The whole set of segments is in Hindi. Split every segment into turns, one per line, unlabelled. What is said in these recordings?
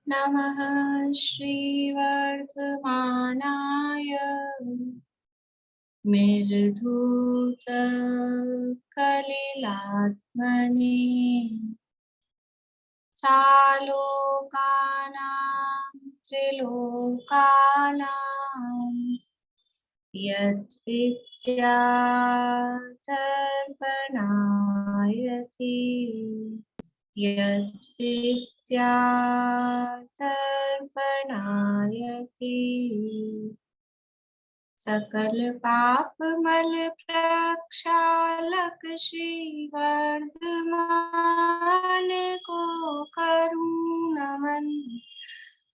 नमः श्रीवर्धमानाय मेरुधूतकलिलात्मने सालोकानां त्रिलोकानां यद्विद्यातर्पणायति यद्विद्यातर्पणायति सकल पाप मल प्रक्षालक श्रीवर्धमान को करुण नमन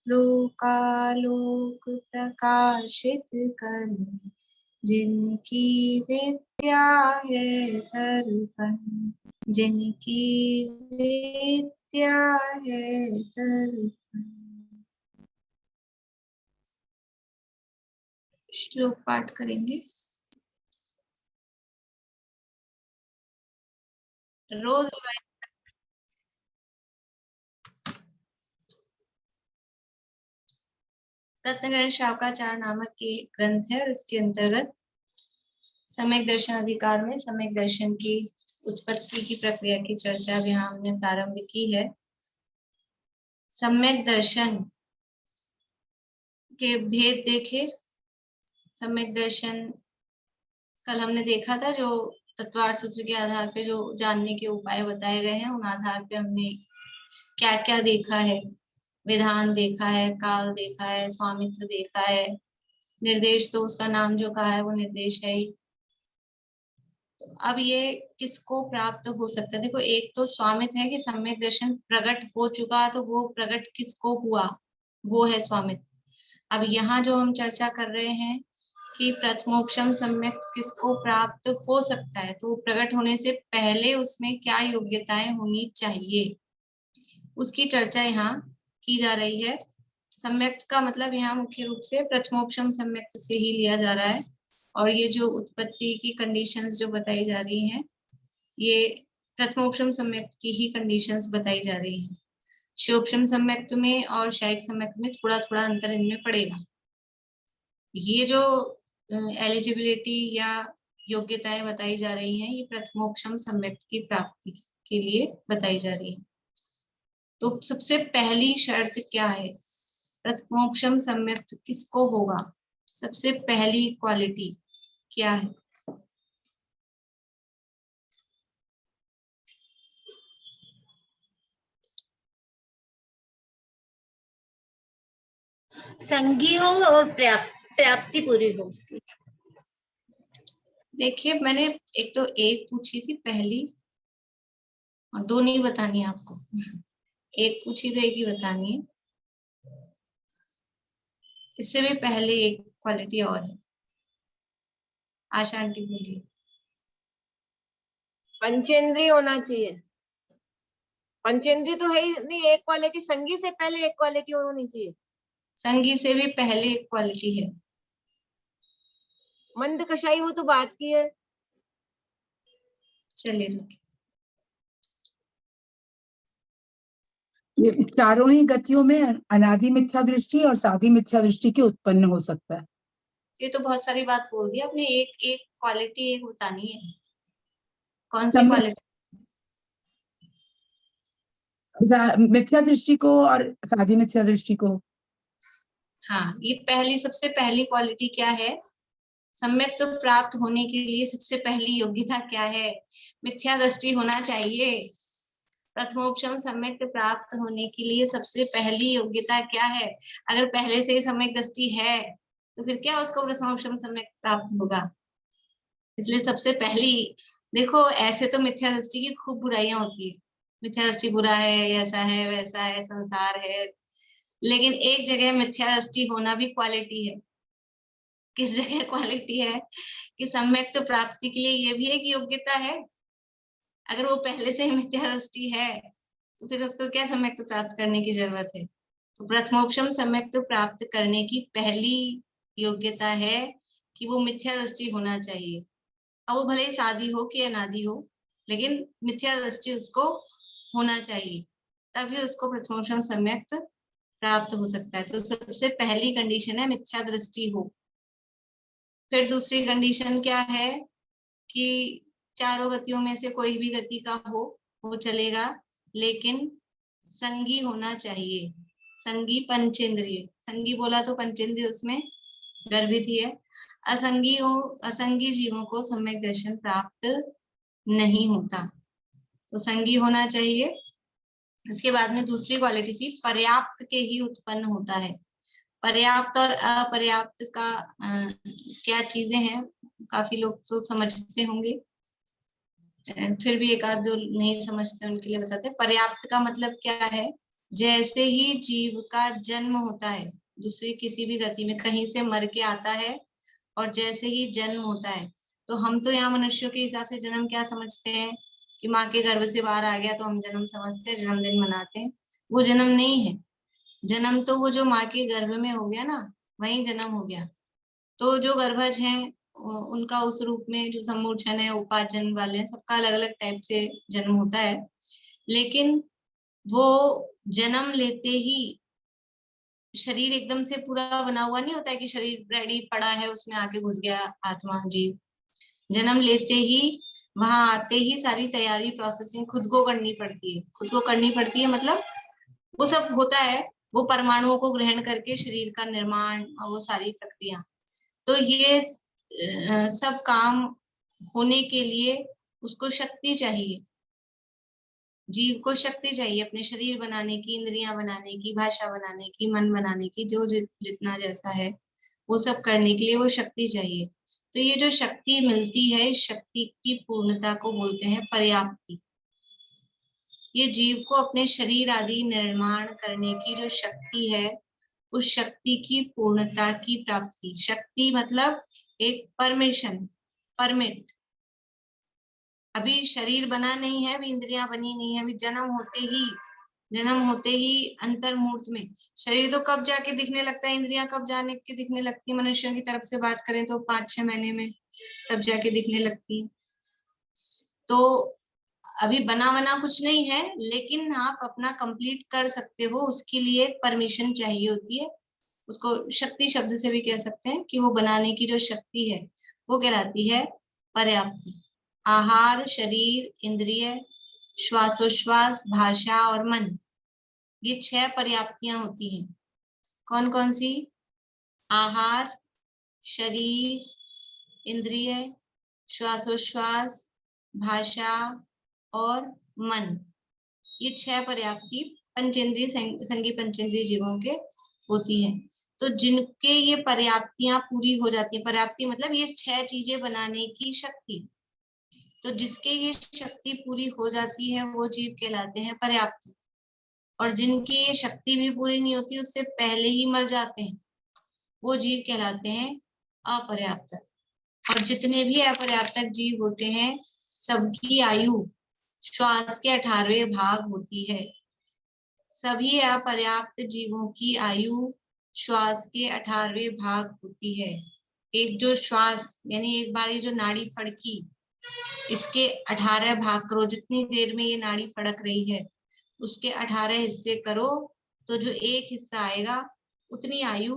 लोकालोक प्रकाशित कर जिनकी विद्या है दर्पण जिनकी विद्या है दर्पण। श्लोक पाठ करेंगे। रोज रत्नगण शावकाचार नामक के ग्रंथ है और इसके अंतर्गत सम्यक दर्शन अधिकार में सम्यक दर्शन की उत्पत्ति की प्रक्रिया की चर्चा भी हमने प्रारंभ की है। सम्यक दर्शन के भेद देखे। सम्यक दर्शन कल हमने देखा था, जो तत्वार्थ सूत्र के आधार पे जो जानने के उपाय बताए गए हैं, उन आधार पे हमने क्या क्या देखा है। विधान देखा है, काल देखा है, स्वामित्व देखा है, निर्देश तो उसका नाम जो कहा है वो निर्देश है ही। तो अब ये किसको प्राप्त हो सकता है? देखो, एक तो स्वामित्व है कि सम्यक दर्शन प्रकट हो चुका, तो वो प्रकट किसको हुआ, वो है स्वामित्व। अब यहाँ जो हम चर्चा कर रहे हैं कि प्रथमोपशम सम्यक किसको प्राप्त हो सकता है, तो प्रकट होने से पहले उसमें क्या योग्यताएं होनी चाहिए, उसकी चर्चा यहाँ की जा रही है। सम्यक का मतलब यहाँ मुख्य रूप से प्रथमोपशम सम्यक से ही लिया जा रहा है, और ये जो उत्पत्ति की कंडीशंस जो बताई जा रही हैं, ये प्रथमोपशम सम्यक की ही कंडीशंस बताई जा रही हैं। शिवोपशम सम्यक में और शायिक सम्यक में थोड़ा थोड़ा अंतर इनमें पड़ेगा। ये जो एलिजिबिलिटी या योग्यताएं बताई जा रही हैं, ये प्रथमोपशम सम्यक की प्राप्ति के लिए बताई जा रही है। तो सबसे पहली शर्त क्या है? प्रथमोपशम सम्यक किसको होगा? सबसे पहली क्वालिटी क्या है?
संगी हो और प्राप्ति पूरी हो उसकी।
देखिए, मैंने एक तो एक पूछी थी पहली, और दो नहीं बतानी आपको। एक पूछी तो एक ही बतानी है। इससे भी पहले एक क्वालिटी और है। आशा आंटी बोलिए।
पंचेंद्रिय होना चाहिए। पंचेंद्रिय तो है ही नहीं, एक क्वालिटी संगी से पहले एक क्वालिटी और होनी चाहिए।
संगी से भी पहले एक क्वालिटी है।
मंद कषाई वो तो बात की है।
चलिए रुकिए।
ये चारों ही गतियों में अनादि मिथ्या दृष्टि और साधी मिथ्या दृष्टि के उत्पन्न हो सकता है।
ये तो बहुत सारी बात बोल दी आपने। एक एक क्वालिटी एक बतानी है। कौन सी क्वालिटी?
मिथ्या दृष्टि को और साधी मिथ्या दृष्टि को।
हाँ, ये पहली सबसे पहली क्वालिटी क्या है? सम्यक तो प्राप्त होने के लिए सबसे पहली योग्यता क्या है? मिथ्या दृष्टि होना चाहिए। प्रथमोपशम सम्यक प्राप्त होने के लिए सबसे पहली योग्यता क्या है? अगर पहले से ही सम्यक दृष्टि है तो फिर क्या उसको प्रथमोपशम सम्यक प्राप्त होगा? इसलिए सबसे पहली, देखो ऐसे तो मिथ्या दृष्टि की खूब बुराइयां होती है। मिथ्या दृष्टि बुरा है, ऐसा है, वैसा है, संसार है। लेकिन एक जगह मिथ्या दृष्टि होना भी क्वालिटी है। किस जगह क्वालिटी है? कि सम्यक तो प्राप्ति के लिए ये भी एक योग्यता है। अगर वो पहले से ही मिथ्या दृष्टि है तो फिर उसको क्या सम्यक तो प्राप्त करने की जरूरत है? तो प्रथमोपशम सम्यक तो प्राप्त करने की पहली योग्यता है कि वो मिथ्या दृष्टि होना चाहिए। अब वो भले ही साधी हो कि अनादि हो, लेकिन मिथ्या दृष्टि उसको होना चाहिए, तभी उसको प्रथमोपशम सम्यक प्राप्त हो सकता है। तो सबसे पहली कंडीशन है मिथ्या दृष्टि हो। फिर दूसरी कंडीशन क्या है कि चारों गतियों में से कोई भी गति का हो वो चलेगा, लेकिन संगी होना चाहिए। संगी पंचेंद्रिय, संगी बोला तो पंचेंद्रिय उसमें गर्भित ही है। असंगी जीवों को सम्यक दर्शन प्राप्त नहीं होता। तो संगी होना चाहिए। इसके बाद में दूसरी क्वालिटी थी पर्याप्त के ही उत्पन्न होता है। पर्याप्त और अपर्याप्त का क्या चीजें हैं, काफी लोग तो समझते होंगे, फिर भी एक आध जो नहीं समझते उनके लिए बताते हैं। पर्याप्त का मतलब क्या है, जैसे ही जीव का जन्म होता है दूसरी किसी भी गति में, कहीं से मर के आता है और जैसे ही जन्म होता है, तो हम तो यहाँ मनुष्यों के हिसाब से जन्म क्या समझते हैं कि माँ के गर्भ से बाहर आ गया तो हम जन्म समझते हैं, जन्मदिन मनाते हैं। वो जन्म नहीं है। जन्म तो वो जो माँ के गर्भ में हो गया ना, वही जन्म हो गया। तो जो गर्भज हैं उनका उस रूप में जो सम्मोचन है, उपार्जन वाले हैं, सबका अलग अलग टाइप से जन्म होता है। लेकिन वो जन्म लेते ही शरीर एकदम से पूरा बना हुआ नहीं होता है कि शरीर रेडी पड़ा है उसमें आके घुस गया आत्मा जीव। जन्म लेते ही वहां आते ही सारी तैयारी प्रोसेसिंग खुद को करनी पड़ती है। खुद को करनी पड़ती है मतलब वो सब होता है, वो परमाणुओं को ग्रहण करके शरीर का निर्माण और वो सारी प्रक्रिया। तो ये सब काम होने के लिए उसको शक्ति चाहिए। जीव को शक्ति चाहिए अपने शरीर बनाने की, इंद्रियां बनाने की, भाषा बनाने की, मन बनाने की, जो जितना जैसा है वो सब करने के लिए वो शक्ति चाहिए। तो ये जो शक्ति मिलती है, शक्ति की पूर्णता को बोलते हैं पर्याप्ति। ये जीव को अपने शरीर आदि निर्माण करने की जो शक्ति है, उस शक्ति की पूर्णता की प्राप्ति। शक्ति मतलब एक परमिशन, परमिट। अभी शरीर बना नहीं है, अभी इंद्रियां बनी नहीं है, अभी जन्म होते ही अंतर्मूर्त में शरीर तो कब जाके दिखने लगता है, इंद्रियां कब जाने के दिखने लगती है। मनुष्यों की तरफ से बात करें तो 5-6 महीने में तब जाके दिखने लगती है। तो अभी बना कुछ नहीं है, लेकिन आप अपना कंप्लीट कर सकते हो, उसके लिए परमिशन चाहिए होती है। उसको शक्ति शब्द से भी कह सकते हैं कि वो बनाने की जो शक्ति है वो कहलाती है पर्याप्ति। आहार, शरीर, इंद्रिय, श्वासोश्वास, भाषा और मन, ये 6 पर्याप्तियां होती हैं। कौन कौन सी? आहार, शरीर, इंद्रिय, श्वासोश्वास, भाषा और मन, ये 6 पर्याप्ति पंचेंद्रिय संगी पंचेंद्रिय जीवों के होती है। तो जिनके ये पर्याप्तियां पूरी हो जाती है, पर्याप्ति मतलब ये 6 चीजें बनाने की शक्ति, तो जिसके ये शक्ति पूरी हो जाती है वो जीव कहलाते हैं पर्याप्त। और जिनकी ये शक्ति भी पूरी नहीं होती, उससे पहले ही मर जाते हैं, वो जीव कहलाते हैं अपर्याप्त। और जितने भी अपर्याप्त जीव होते हैं सबकी आयु श्वास के 18वें भाग होती है। सभी अपर्याप्त जीवों की आयु श्वास के 18वें भाग होती है। एक जो श्वास यानी एक बार ये जो नाड़ी फड़की, इसके 18 भाग करो। जितनी देर में ये नाड़ी फड़क रही है उसके 18 हिस्से करो, तो जो एक हिस्सा आएगा उतनी आयु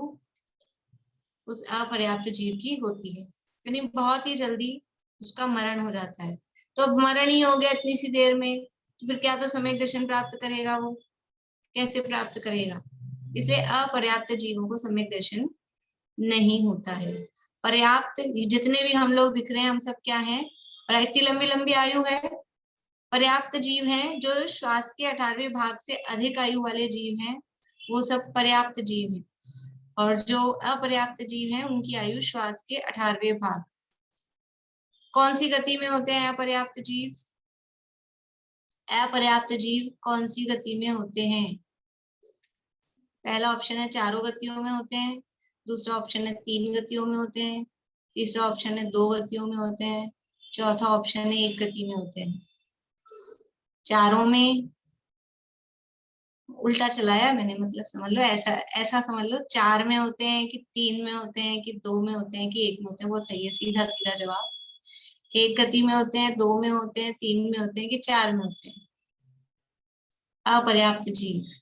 उस अपर्याप्त जीव की होती है। यानी बहुत ही जल्दी उसका मरण हो जाता है। तो अब मरण ही हो गया इतनी सी देर में, तो फिर क्या तो सम्यक दर्शन प्राप्त करेगा, वो कैसे प्राप्त करेगा? इसलिए अपर्याप्त जीवों को सम्यक दर्शन नहीं होता है। पर्याप्त जितने भी हम लोग दिख रहे हैं, हम सब क्या हैं? और इतनी लंबी लंबी आयु है, पर्याप्त जीव हैं। जो श्वास के 18वें भाग से अधिक आयु वाले जीव हैं वो सब पर्याप्त जीव हैं, और जो अपर्याप्त जीव हैं उनकी आयु श्वास के 18वें भाग। कौन सी गति में होते हैं अपर्याप्त जीव? अपर्याप्त जीव कौन सी गति में होते हैं? पहला ऑप्शन है चारों गतियों में होते हैं, दूसरा ऑप्शन है 3 गतियों में होते हैं, तीसरा ऑप्शन है 2 गतियों में होते हैं, चौथा ऑप्शन है 1 गति में होते हैं। चारों में उल्टा चलाया मैंने, मतलब समझ लो ऐसा समझ लो, 4 में होते हैं कि 3 में होते हैं कि 2 में होते हैं कि 1 में होते हैं, वो सही है, सीधा सीधा जवाब। 1 गति में होते हैं, 2 में होते हैं, 3 में होते हैं कि 4 में होते हैं। अपर्याप्त जीव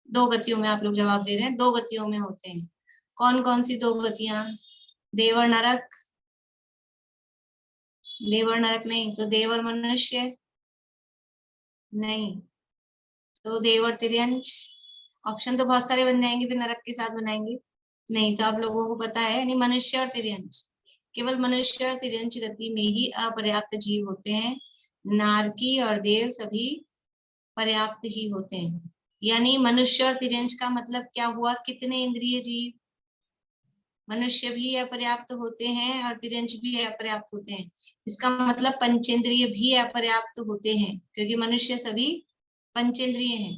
2 गतियों में आप लोग जवाब दे रहे हैं, 2 गतियों में होते हैं। कौन कौन सी 2 गतियां? देव और नरक? देव और नरक नहीं, तो देव और मनुष्य नहीं, तो देव और तिर्यंच। ऑप्शन तो बहुत सारे बन जाएंगे, फिर नरक के साथ बनाएंगे नहीं, तो आप लोगों को पता है, यानी मनुष्य और तिर्यंच। केवल मनुष्य और तिर्यंच गति में ही अपर्याप्त जीव होते हैं, नारकी और देव सभी पर्याप्त ही होते हैं। यानी मनुष्य और तिर्यंच का मतलब क्या हुआ? कितने इंद्रिय जीव? मनुष्य भी अपर्याप्त होते हैं और तिर्यंच भी अपर्याप्त होते हैं। इसका मतलब पंचेंद्रिय भी अपर्याप्त होते हैं, क्योंकि मनुष्य सभी पंचेंद्रिय हैं।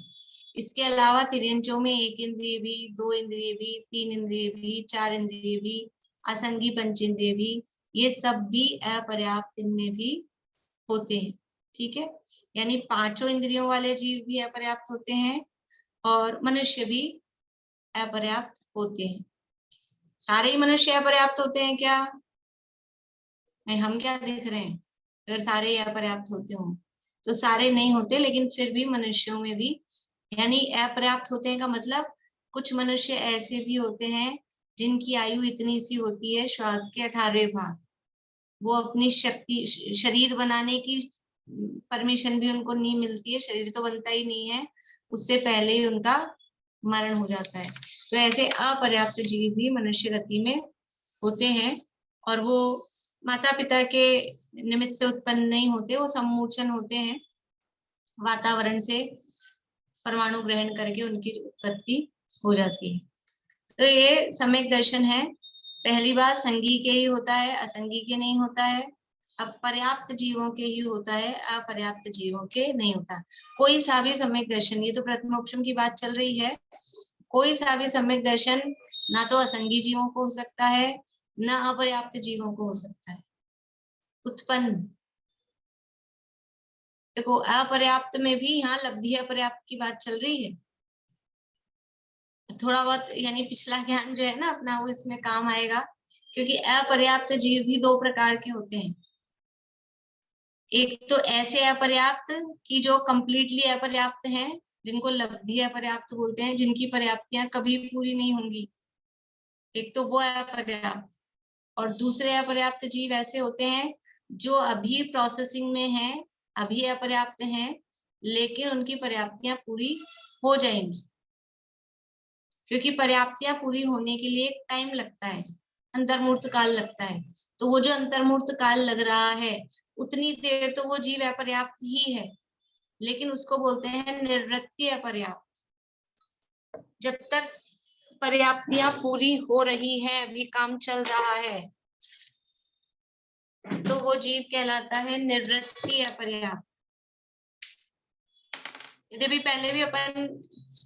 इसके अलावा तिर्यंचों में 1 इंद्रिय भी, 2 इंद्रिय भी, 3 इंद्रिय भी, 4 इंद्रिय भी, असंगी पंचेंद्रिय भी, ये सब भी अपर्याप्त इनमें भी होते हैं। ठीक है, यानी 5 इंद्रियों वाले जीव भी अपर्याप्त होते हैं और मनुष्य भी अपर्याप्त होते हैं। सारे ही मनुष्य अपर्याप्त होते हैं क्या? नहीं, हम क्या दिख रहे हैं? अगर सारे ही अपर्याप्त होते हों तो सारे नहीं होते, लेकिन फिर भी मनुष्यों में भी, यानी अपर्याप्त होते हैं का मतलब कुछ मनुष्य ऐसे भी होते हैं जिनकी आयु इतनी सी होती है, श्वास के 18वें भाग, वो अपनी शक्ति, शरीर बनाने की परमिशन भी उनको नहीं मिलती है, शरीर तो बनता ही नहीं है, उससे पहले ही उनका मरण हो जाता है। तो ऐसे अपर्याप्त जीव भी मनुष्य गति में होते हैं और वो माता पिता के निमित्त से उत्पन्न नहीं होते, वो सम्मोचन होते हैं, वातावरण से परमाणु ग्रहण करके उनकी उत्पत्ति हो जाती है। तो ये सम्यक दर्शन है। पहली बात, संगी के ही होता है, असंगी के नहीं होता है। अब पर्याप्त जीवों के ही होता है, अपर्याप्त जीवों के नहीं होता। कोई सा भी सम्यक दर्शन, ये तो प्रथमोपशम की बात चल रही है, कोई सा भी सम्यक दर्शन ना तो असंगी जीवों को हो सकता है, ना अपर्याप्त जीवों को हो सकता है उत्पन्न। देखो, अपर्याप्त में भी यहाँ लब्धि अपर्याप्त की बात चल रही है। थोड़ा बहुत यानी पिछला ज्ञान जो है ना अपना, वो इसमें काम आएगा, क्योंकि अपर्याप्त जीव भी 2 प्रकार के होते हैं। एक तो ऐसे अपर्याप्त कि जो कंप्लीटली अपर्याप्त हैं, जिनको लब्धि अपर्याप्त बोलते हैं, जिनकी पर्याप्तियां कभी पूरी नहीं होंगी, एक तो वो अपर्याप्त। और दूसरे अपर्याप्त जीव ऐसे होते हैं जो अभी प्रोसेसिंग में हैं, अभी अपर्याप्त हैं, लेकिन उनकी पर्याप्तियां पूरी हो जाएंगी, क्योंकि पर्याप्तियां पूरी होने के लिए टाइम लगता है, अंतर्मूर्त काल लगता है। तो वो जो अंतर्मूर्त काल लग रहा है, उतनी देर तो वो जीव अपर्याप्त ही है, लेकिन उसको बोलते हैं निवृत्ति अपर्याप्त। जब तक पर्याप्तियां पूरी हो रही है, अभी काम चल रहा है, तो वो जीव कहलाता है निवृत्ति अपर्याप्त। यदि पहले भी अपन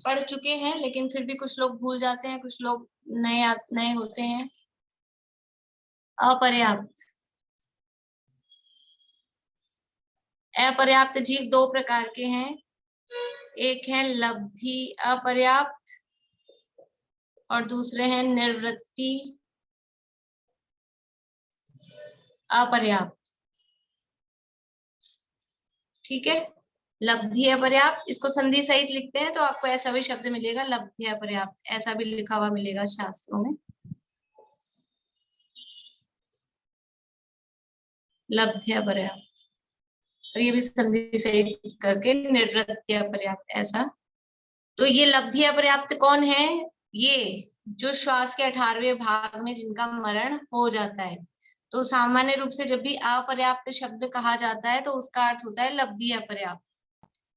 पढ़ चुके हैं, लेकिन फिर भी कुछ लोग भूल जाते हैं, कुछ लोग नए होते हैं। अपर्याप्त, अपर्याप्त जीव 2 प्रकार के हैं, एक है लब्धि अपर्याप्त और दूसरे हैं निवृत्ति अपर्याप्त। ठीक है, लब्धि अपर्याप्त, इसको संधि सहित लिखते हैं तो आपको ऐसा भी शब्द मिलेगा, लब्धि अपर्याप्त, ऐसा भी लिखा हुआ मिलेगा शास्त्रों में, लब्धि अपर्याप्त। और ये भी संधि सहित करके निवृत्ति अपर्याप्त, ऐसा। तो ये लब्धि अपर्याप्त कौन है? ये जो श्वास के 18वें भाग में जिनका मरण हो जाता है। तो सामान्य रूप से जब भी अपर्याप्त शब्द कहा जाता है तो उसका अर्थ होता है लब्धि अपर्याप्त।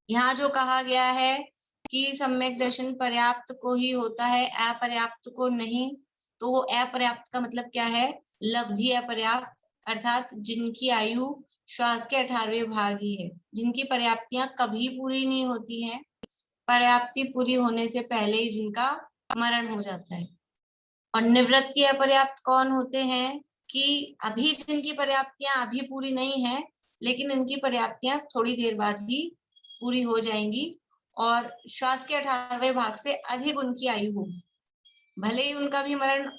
यहाँ जो कहा गया है कि सम्यक दर्शन पर्याप्त को ही होता है, अपर्याप्त को नहीं, तो वो अपर्याप्त का मतलब क्या है? लब्धि अपर्याप्त, अर्थात जिनकी आयु श्वास के 18वें भाग ही है, जिनकी पर्याप्तियां कभी पूरी नहीं होती हैं, पर्याप्ति पूरी होने से पहले ही जिनका मरण हो जाता है। और निवृत्ति अपर्याप्त कौन होते हैं? कि अभी जिनकी पर्याप्तियां अभी पूरी नहीं है, लेकिन इनकी पर्याप्तियां थोड़ी देर बाद ही पूरी हो जाएंगी और श्वास के 18वें भाग से अधिक उनकी आयु होगी। भले ही उनका भी मरण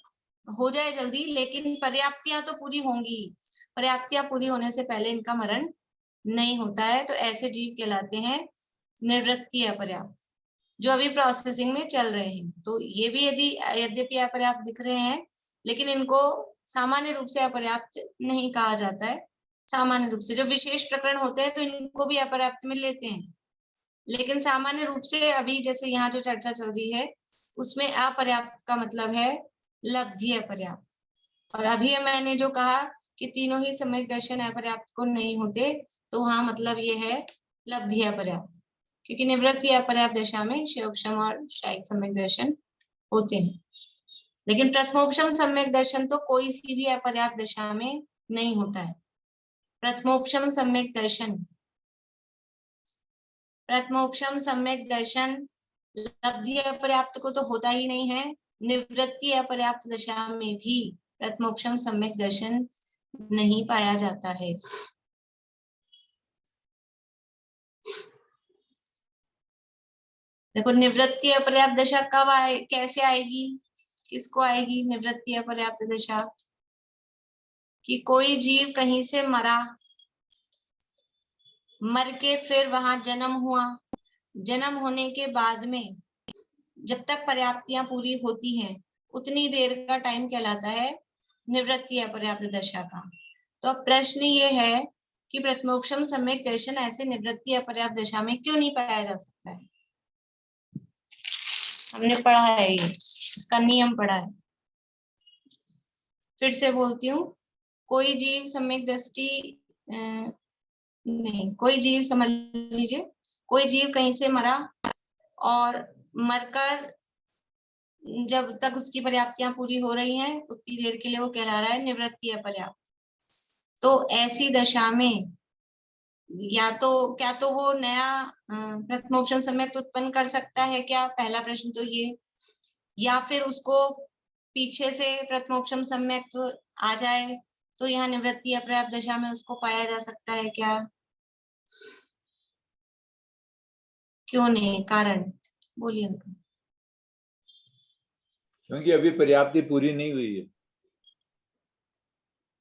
हो जाए जल्दी, लेकिन पर्याप्तियां तो पूरी होंगी ही। पर्याप्तियां पूरी होने से पहले इनका मरण नहीं होता है, तो ऐसे जीव कहलाते हैं निवृत्ति अपर्याप्त। जो अभी प्रोसेसिंग में चल रहे हैं। तो ये भी यद्यपि अपर्याप्त दिख रहे हैं, लेकिन इनको सामान्य रूप से अपर्याप्त नहीं कहा जाता है। सामान्य रूप से जब विशेष प्रकरण होते हैं तो इनको भी अपर्याप्त में लेते हैं, लेकिन सामान्य रूप से अभी जैसे यहाँ जो चर्चा चल रही है उसमें अपर्याप्त का मतलब है लब्धि अपर्याप्त। और अभी मैंने जो कहा कि तीनों ही सम्यक दर्शन अपर्याप्त को नहीं होते, तो वहां मतलब ये है लब्धि अपर्याप्त, क्योंकि निवृत्ति अपर्याप्त दशा में क्षयोपशम और शायिक सम्यक दर्शन होते हैं। लेकिन प्रथमोपशम सम्यक दर्शन तो कोई सी भी अपर्याप्त दशा में नहीं होता है। प्रथमोपशम सम्यक दर्शन, प्रथमोपशम सम्यक दर्शन लब्धि अपर्याप्त को तो होता ही नहीं है, निवृत्ति अपर्याप्त दशा में भी प्रथमोपशम सम्यक दर्शन नहीं पाया जाता है। देखो निवृत्ति अपर्याप्त दशा कब आए, कैसे आएगी, किसको आएगी निवृत्ति अपर्याप्त दशा? कि कोई जीव कहीं से मरा, मर के फिर वहां जन्म हुआ, जन्म होने के बाद में जब तक पर्याप्तियां पूरी होती हैं उतनी देर का टाइम कहलाता है निवृत्ति अपर्याप्त दशा का। तो अब प्रश्न ये है कि प्रथमोपशम सम्यक दर्शन ऐसे निवृत्ति अपर्याप्त दशा में क्यों नहीं पाया जा सकता है? हमने पढ़ा है ये, इसका नियम पढ़ा है। फिर से बोलती हूँ, कोई जीव सम्यक दृष्टि नहीं, कोई जीव समझ लीजिए, कोई जीव कहीं से मरा और मरकर जब तक उसकी पर्याप्तियां पूरी हो रही हैं उतनी देर के लिए वो कहला रहा है निवृत्ति अपर्याप्त। तो ऐसी दशा में या तो क्या तो वो नया प्रथमोपशम सम्यक उत्पन्न कर सकता है क्या, पहला प्रश्न तो ये, या फिर उसको पीछे से प्रथमोपशम सम्यक आ जाए तो यहाँ निवृत्ति अपर्याप्त दशा में उसको पाया जा सकता है क्या? क्यों नहीं, कारण बोलिए अंकल।
क्योंकि अभी पर्याप्ति पूरी नहीं हुई है।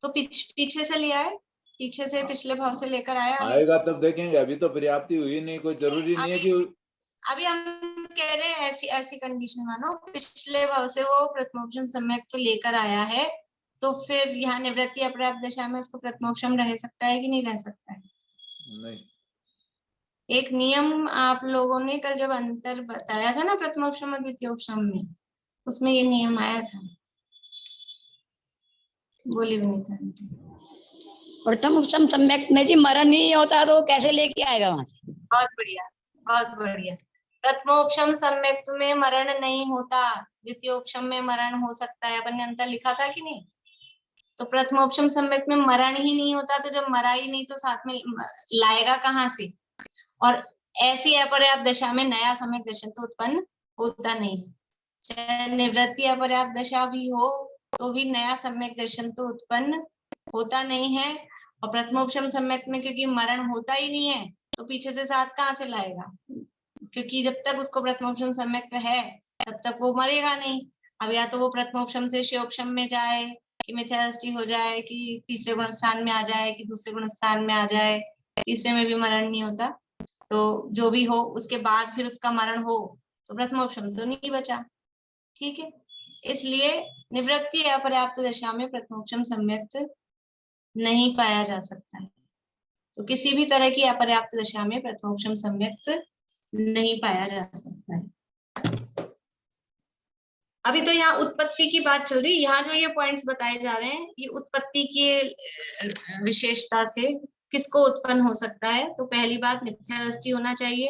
तो पीछे से लिया है, पीछे से पिछले भाव से लेकर आया,
आएगा तब देखेंगे, अभी तो पर्याप्ति हुई नहीं, कोई जरूरी नहीं है कि
अभी हम कह रहे हैं ऐसी कंडीशन मानो पिछले भाव से वो प्रथमोपशम सम्यक तो लेकर आया है, तो फिर यहाँ निवृत्ति अपर्याप्त दशा में उसको प्रथमोपशम रह सकता है कि नहीं रह सकता है?
नहीं।
एक नियम आप लोगों ने कल जब अंतर बताया था ना प्रथमोपशम और द्वितीयोपशम में, उसमें ये नियम आया था। बोली विनीता आंटी।
प्रथमोपशम सम्यक में जी मरण नहीं होता तो कैसे लेके आएगा वहां से?
बहुत बढ़िया, बहुत बढ़िया। प्रथमोपशम सम्यक में मरण नहीं होता, द्वितीयोपशम में मरण हो सकता है। अपन ने अंतर लिखा था कि नहीं? तो प्रथमोपशम सम्यक में मरण ही नहीं होता, तो जब मरा ही नहीं तो साथ में लाएगा कहाँ से? और ऐसी अपर्याप्त दशा में नया सम्यक दर्शन तो उत्पन्न होता नहीं है। चाहे निवृत्ति अपर्याप्त दशा भी हो तो भी नया सम्यक दर्शन तो उत्पन्न होता नहीं है। और प्रथमोपशम सम्यक में क्योंकि मरण होता ही नहीं है तो पीछे से साथ कहाँ से लाएगा? क्योंकि जब तक उसको प्रथमोपशम सम्यक है तब तक वो मरेगा नहीं। अब या तो वो प्रथमोपशम से क्षयोपशम में जाए कि मिथ्या दृष्टि हो जाए, कि तीसरे गुण स्थान में आ जाए, कि दूसरे गुण स्थान में आ जाए, तीसरे में भी मरण नहीं होता। तो जो भी हो उसके बाद फिर उसका मरण हो तो प्रथमोपशम तो नहीं बचा, ठीक है। इसलिए निवृत्ति अपर्याप्त दशा में प्रथमोपशम सम्यक नहीं पाया जा सकता है। तो किसी भी तरह की अपर्याप्त दशा में प्रथमोपशम सम्यक नहीं पाया जा सकता है। अभी तो यहाँ उत्पत्ति की बात चल रही है, यहाँ जो ये पॉइंट्स बताए जा रहे हैं ये उत्पत्ति की विशेषता से किसको उत्पन्न हो सकता है। तो पहली बात मिथ्या दृष्टि होना चाहिए,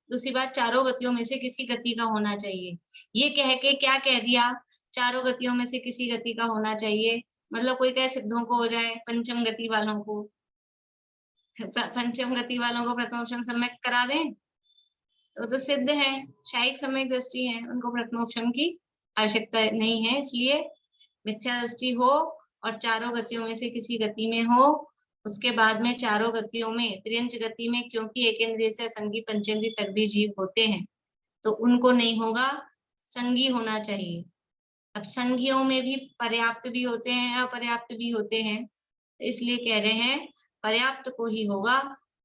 दूसरी बात चारों गतियों में से किसी गति का होना चाहिए। ये कह के क्या कह दिया, चारों गतियों में से किसी गति का होना चाहिए, मतलब कोई कहे सिद्धों को हो जाए, पंचम गति वालों को, पंचम गति वालों को प्रथमोपशम सम्यक करा दें तो सिद्ध है, शायिक सम्यक दृष्टि है, उनको प्रथमोपशम की आवश्यकता नहीं है। इसलिए मिथ्या दृष्टि हो और चारों गतियों में से किसी गति में हो, उसके बाद में चारों गतियों में त्रियंच गति में क्योंकि एक इंद्रिय से संगी पंचेंद्रिय तक भी जीव होते हैं तो उनको नहीं होगा, संगी होना चाहिए। अब संगियों में भी पर्याप्त भी होते हैं, अपर्याप्त भी होते हैं, तो इसलिए कह रहे हैं पर्याप्त को ही होगा,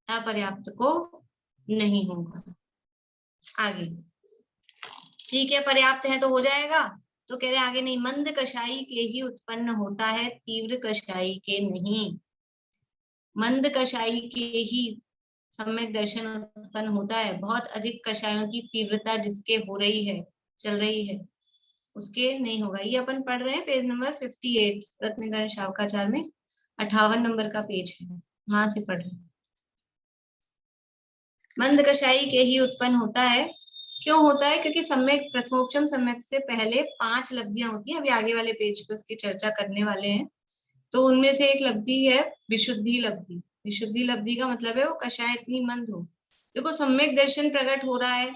अपर्याप्त को नहीं होगा। आगे ठीक है, पर्याप्त है तो हो जाएगा। तो कह रहे आगे नहीं, मंद कषाई के ही उत्पन्न होता है, तीव्र कषाई के नहीं। मंद कषाई के ही सम्यक दर्शन उत्पन्न होता है। बहुत अधिक कषायों की तीव्रता जिसके हो रही है, चल रही है, उसके नहीं होगा। ये अपन पढ़ रहे हैं पेज नंबर 58 रत्नगण शावकाचार में, 58 नंबर का पेज है, वहां से पढ़ रहे हैं। मंद कषाई के ही उत्पन्न होता है। क्यों होता है? क्योंकि सम्यक प्रथमोपशम सम्यक से पहले 5 लब्धियां होती हैं। अभी आगे वाले पेज पे उसकी चर्चा करने वाले हैं। तो उनमें से एक लब्धि है विशुद्धि लब्धि। विशुद्धि लब्धि का मतलब है वो कषाय इतनी मंद हो। देखो सम्यक दर्शन प्रकट हो रहा है,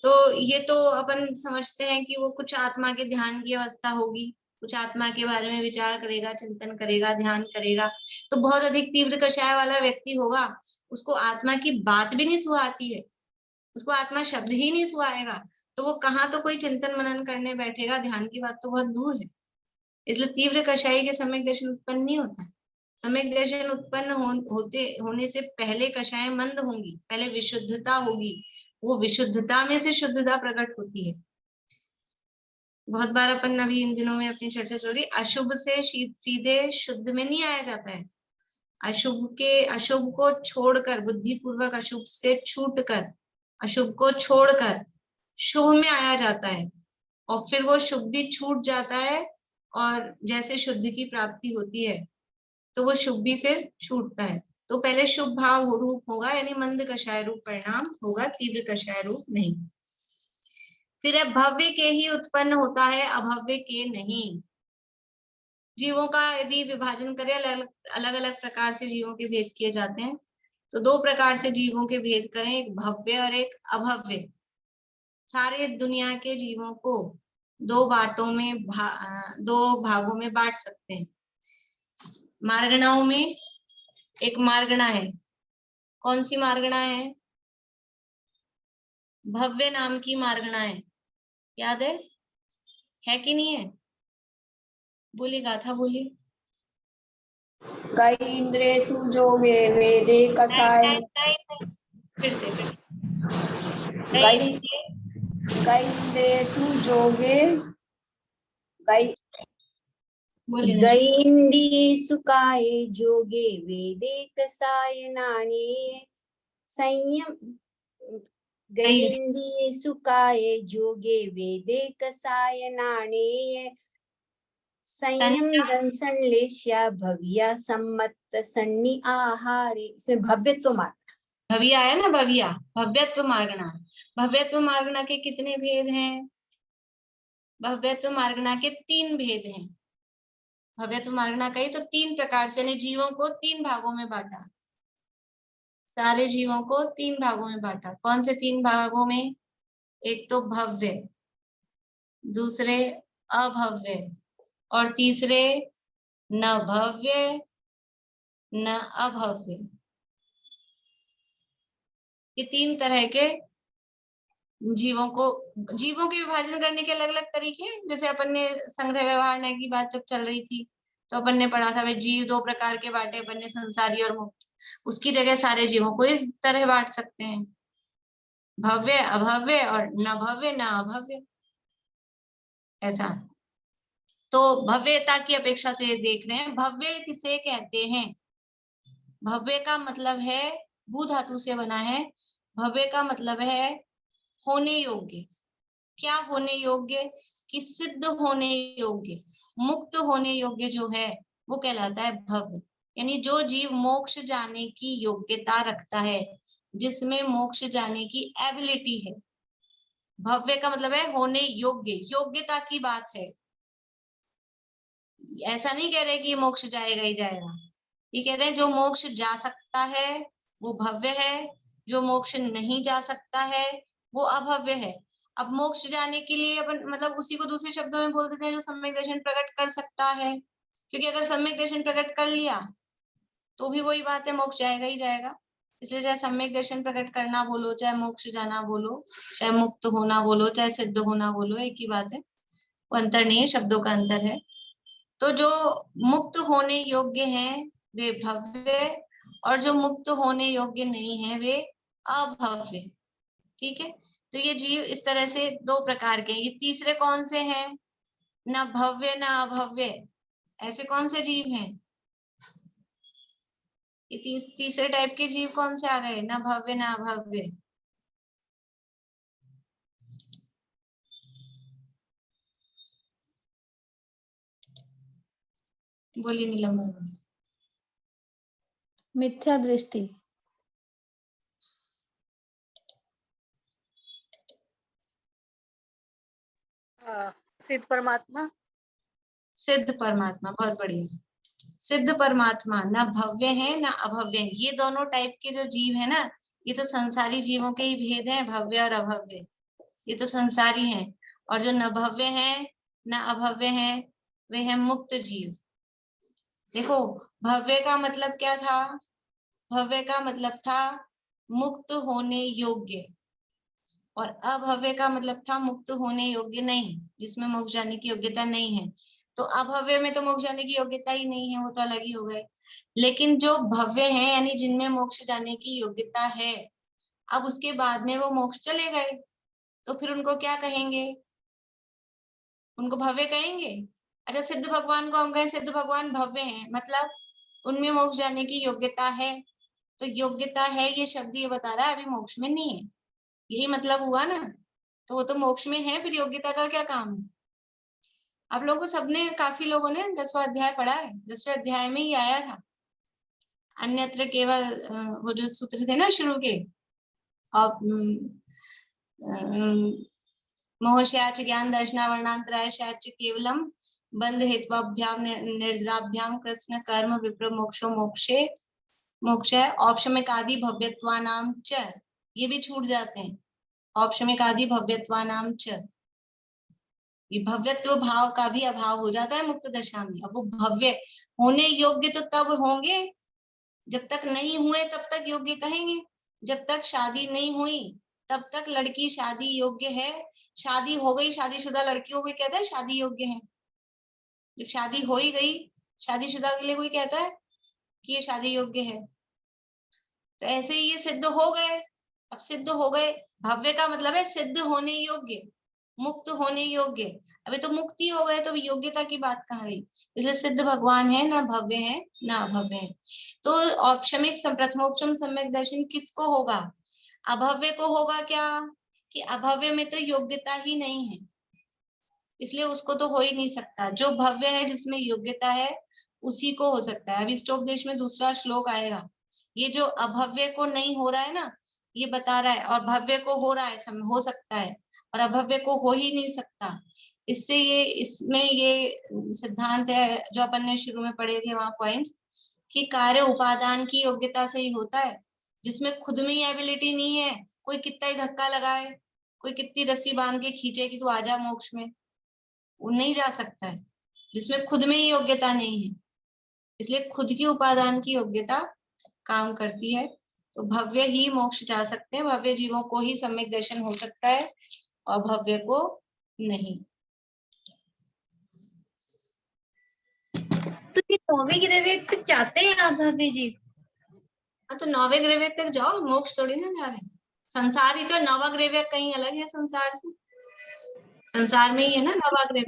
तो ये तो अपन समझते हैं कि वो कुछ आत्मा के ध्यान की अवस्था होगी, कुछ आत्मा के बारे में विचार करेगा, चिंतन करेगा, ध्यान करेगा। तो बहुत अधिक तीव्र कषाय वाला व्यक्ति होगा, उसको आत्मा की बात भी नहीं सुहाती है, उसको आत्मा शब्द ही नहीं सुहाएगा, तो वो कहाँ तो कोई चिंतन मनन करने बैठेगा, ध्यान की बात तो बहुत दूर है। इसलिए तीव्र कषाई के सम्यक दर्शन उत्पन्न नहीं होता है। सम्यक दर्शन उत्पन्न होने से पहले कषाय मंद होंगी, पहले विशुद्धता होगी, वो विशुद्धता में से शुद्धता प्रकट होती है। बहुत बार अपन अभी इन दिनों में अपनी चर्चा चल रही, अशुभ से सीधे शुद्ध में नहीं आया जाता है। अशुभ को छोड़कर, बुद्धि पूर्वक अशुभ से छूटकर, अशुभ को छोड़कर शुभ में आया जाता है, और फिर वो शुभ भी छूट जाता है, और जैसे शुद्ध की प्राप्ति होती है तो वो शुभ भी फिर छूटता है। तो पहले शुभ भाव रूप होगा, यानी मंद कषाय रूप परिणाम होगा, तीव्र कषाय रूप नहीं। फिर है भव्य के ही उत्पन्न होता है, अभव्य के नहीं। जीवों का यदि विभाजन करें, अलग अलग प्रकार से जीवों के भेद किए जाते हैं, तो 2 प्रकार से जीवों के भेद करें, एक भव्य और एक अभव्य। सारे दुनिया के जीवों को 2 बाटों में 2 भागों में बांट सकते हैं। मार्गणाओं में एक मार्गणा है, कौन सी मार्गणा है? भव्य नाम की मार्गणा है, याद है कि नहीं है? बोलिए, गाथा बोलिए।
कई इंद्रेषु जोगे वेदे कषाय
फिर से
कई इंद्रेषु जोगे कई
बोलिए।
गैंडी सुकाये जोगे वेदे कसाय नाणे संयम गैंडी सुकाये जोगे वेदे कसाय नाणे संयम संलेष्या भव्या सम्मत सन्नि आहारे। इसमें भव्यत्व मार्गणा,
भव्या है ना, भव्या भव्यत्व मार्गणा। भव्यत्व मार्गणा के कितने भेद हैं? भव्यत्व मार्गणा के 3 भेद हैं। भव्यत्व मार्गणा का ही तो 3 प्रकार से, ने जीवों को 3 भागों में बांटा, सारे जीवों को 3 भागों में बांटा। कौन से 3 भागों में? एक तो भव्य, दूसरे अभव्य, और तीसरे न भव्य न अभव्य। ये 3 तरह के जीवों के विभाजन करने के अलग अलग तरीके हैं। जैसे अपन ने संग्रह व्यवहार न्याय की बात जब चल रही थी, तो अपन ने पढ़ा था भाई जीव 2 प्रकार के बांटे अपन ने, संसारी और मुक्त। उसकी जगह सारे जीवों को इस तरह बांट सकते हैं, भव्य अभव्य और न भव्य न अभव्य, ऐसा। तो भव्यता की अपेक्षा से देख रहे हैं, भव्य किसे कहते हैं? भव्य का मतलब है, भू धातु से बना है। भव्य का मतलब है होने योग्य। क्या होने योग्य? कि सिद्ध होने योग्य, मुक्त होने योग्य जो है वो कहलाता है भव्य। यानी जो जीव मोक्ष जाने की योग्यता रखता है, जिसमें मोक्ष जाने की एबिलिटी है। भव्य का मतलब है होने योग्य, योग्यता की बात है। ऐसा नहीं कह रहे कि मोक्ष जाएगा ही जाएगा, ये कह रहे हैं जो मोक्ष जा सकता है वो भव्य है, जो मोक्ष नहीं जा सकता है वो अभव्य है। अब मोक्ष जाने के लिए अपन मतलब उसी को दूसरे शब्दों में बोल देते हैं जो सम्यक दर्शन प्रकट कर सकता है, क्योंकि अगर सम्यक दर्शन प्रकट कर लिया तो भी वही बात है, मोक्ष जाएगा ही जाएगा। इसलिए चाहे सम्यक दर्शन प्रकट करना बोलो, चाहे मोक्ष जाना बोलो, चाहे मुक्त होना बोलो, चाहे सिद्ध होना बोलो, एक ही बात है, वो अंतर नहीं है, शब्दों का अंतर है। तो जो मुक्त होने योग्य हैं वे भव्य, और जो मुक्त होने योग्य नहीं है वे अभव्य। ठीक है, तो ये जीव इस तरह से दो प्रकार के हैं। ये तीसरे कौन से हैं? न भव्य न अभव्य, ऐसे कौन से जीव हैं? ये तीसरे टाइप के जीव कौन से आ गए? न भव्य न अभव्य। बोलिए नीलम भाभी।
मिथ्या दृष्टि।
सिद्ध परमात्मा।
सिद्ध परमात्मा, बहुत बढ़िया। सिद्ध परमात्मा न भव्य है न अभव्य है। ये दोनों टाइप के जो जीव है ना, ये तो संसारी जीवों के ही भेद है, भव्य और अभव्य। ये तो संसारी हैं। और जो न भव्य है न अभव्य है, वे है मुक्त जीव। देखो, भव्य का मतलब क्या था? भव्य का मतलब था मुक्त होने योग्य, और अभव्य का मतलब था मुक्त होने योग्य नहीं, जिसमें मोक्ष जाने की योग्यता नहीं है। तो अभव्य में तो मोक्ष जाने की योग्यता ही नहीं है, वो तो अलग ही हो गए। लेकिन जो भव्य है, यानी जिनमें मोक्ष जाने की योग्यता है, अब उसके बाद में वो मोक्ष चले गए, तो फिर उनको क्या कहेंगे? उनको भव्य कहेंगे। अच्छा, सिद्ध भगवान को हम कहें सिद्ध भगवान भव्य हैं, मतलब उनमें मोक्ष जाने की योग्यता है। तो योग्यता है, ये शब्द ये बता रहा है अभी मोक्ष में नहीं है, यही मतलब हुआ ना। तो वो तो मोक्ष में है, फिर योग्यता का क्या काम है? आप लोगों को सबने, काफी लोगों ने 10वां अध्याय पढ़ा है, 10वें अध्याय में ही आया था। अन्यत्र केवल वो जो सूत्र थे ना शुरू के, मोहश्याच ज्ञान दर्शनावर्णांतराय शाच केवलम बंध हेत्वाभ्याम निर्जराभ्याम कृष्ण कर्म विप्र मोक्षो मोक्षे मोक्ष है। औपशमिकादि भव्यत्वानाम च, ये भी छूट जाते हैं। औपशमिकादि भव्यत्वानाम च, ये भव्यत्व भाव का भी अभाव हो जाता है मुक्त दशा में। अब वो भव्य होने योग्य तो तब होंगे, जब तक नहीं हुए तब तक योग्य कहेंगे। जब तक शादी नहीं हुई तब तक लड़की शादी योग्य है, शादी हो गई, शादीशुदा लड़की हो गई, कहता है शादी योग्य है। जब शादी हो ही गई, शादीशुदा के लिए कोई कहता है कि ये शादी योग्य है? तो ऐसे ही ये सिद्ध हो गए। अब सिद्ध हो गए, भव्य का मतलब है सिद्ध होने योग्य, मुक्त होने योग्य। अभी तो मुक्ति हो गए, तो योग्यता की बात कहाँ रही? इसलिए सिद्ध भगवान है, ना भव्य है ना अभव्य है। तो औपशमिक प्रथमोपशम सम्यक दर्शन किसको होगा? अभव्य को होगा। क्या कि अभव्य में तो योग्यता ही नहीं है, इसलिए उसको तो हो ही नहीं सकता। जो भव्य है, जिसमें योग्यता है, उसी को हो सकता है। अभी स्टोपदेश में दूसरा श्लोक आएगा। ये जो अभव्य को नहीं हो रहा है ना, ये बता रहा है, और भव्य को हो रहा है, हो सकता है, और अभव्य को हो ही नहीं सकता। इससे ये, इसमें ये सिद्धांत है जो अपन ने शुरू में पढ़े थे वहां पॉइंट्स, कि कार्य उपादान की योग्यता से ही होता है। जिसमें खुद में ही एबिलिटी नहीं है, कोई कितना ही धक्का लगाए, कोई कितनी रस्सी बांध के खींचे कि तू आजा मोक्ष में, वो नहीं जा सकता है, जिसमें खुद में ही योग्यता नहीं है। इसलिए खुद की उपादान की योग्यता काम करती है। तो भव्य ही मोक्ष जा सकते हैं, भव्य जीवों को ही सम्यक दर्शन हो सकता है, और भव्य को नहीं।
तो ये 9वें ग्रह तक जाते हैं आप भाभी जी?
तो 9वें ग्रह तक जाओ, मोक्ष थोड़ी ना जा रहे हैं। संसार ही तो 9वां ग्रह कहीं अलग है संसार से, संसार में ही है ना 9वां ग्रह।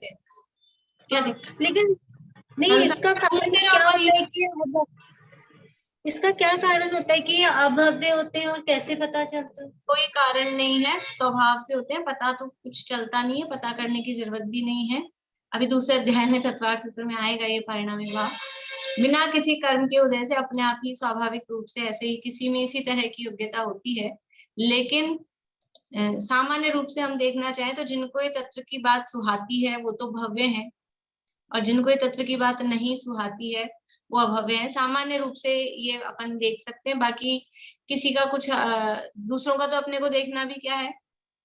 क्या दिक्कत?
लेकिन नहीं, इसका कारण क्या होता है कि इसका क्या कारण होता है कि ये अभव्य होते हैं, और कैसे पता चलता है?
कोई कारण नहीं है, स्वभाव से होते हैं। पता तो कुछ चलता नहीं है, पता करने की जरूरत भी नहीं है। अभी दूसरे अध्याय में तत्वार्थ सूत्र में आएगा ये परिणामी भाव। बिना किसी कर्म के उदय से अपने आप ही स्वाभाविक रूप से ऐसे ही किसी में इसी तरह की योग्यता होती है। लेकिन सामान्य रूप से हम देखना चाहें तो जिनको ये तत्व की बात सुहाती है वो तो भव्य है, और जिनको ये तत्व की बात नहीं सुहाती है वो अभव्य है। सामान्य रूप से ये अपन देख सकते हैं। बाकी किसी का कुछ दूसरों का तो अपने को देखना भी क्या है,